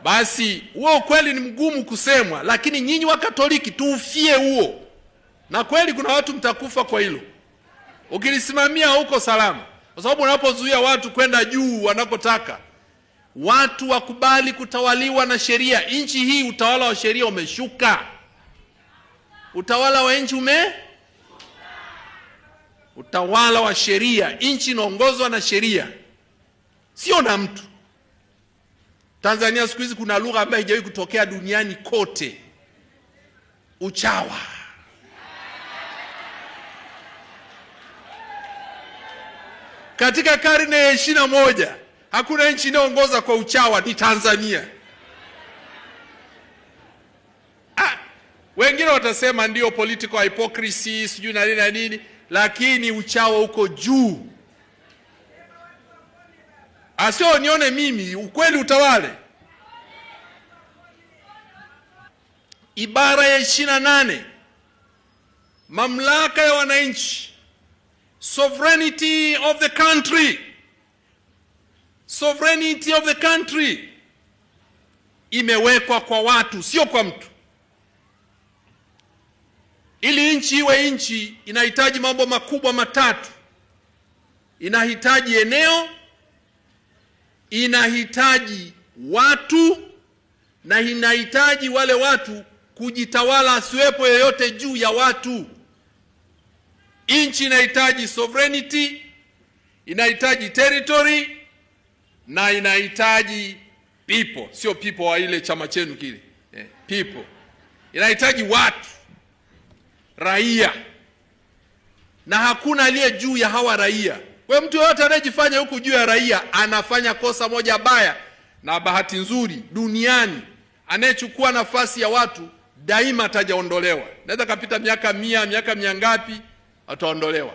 Basi huo ukweli ni mgumu kusemwa, lakini nyinyi wa Katoliki tuufie huo, na kweli kuna watu mtakufa kwa hilo. Ukilisimamia huko salama, kwa sababu unapozuia watu kwenda juu wanakotaka, watu wakubali kutawaliwa na sheria. Nchi hii utawala wa sheria umeshuka. Utawala wa nchi utawala wa sheria, nchi inaongozwa na sheria, sio na mtu. Tanzania siku hizi kuna lugha ambayo haijawahi kutokea duniani kote: uchawa. Katika karne ya 21 hakuna nchi inayoongoza kwa uchawa, ni Tanzania. Wengine watasema ndio political hypocrisy sijui na nini na nini, lakini uchawa uko juu. Asio nione mimi, ukweli utawale. Ibara ya 28, mamlaka ya wananchi, sovereignty of the country, sovereignty of the country imewekwa kwa watu, sio kwa mtu. Ili nchi iwe nchi inahitaji mambo makubwa matatu: inahitaji eneo, inahitaji watu, na inahitaji wale watu kujitawala, asiwepo yeyote juu ya watu. Nchi inahitaji sovereignty, inahitaji territory, na inahitaji people. Sio people wa ile chama chenu kile, people. Inahitaji watu, raia, na hakuna aliye juu ya hawa raia. Kwa mtu yoyote anayejifanya huku juu ya raia anafanya kosa moja baya, na bahati nzuri duniani anayechukua nafasi ya watu daima atajaondolewa. Naweza kapita miaka 100, miaka 100 ngapi, ataondolewa.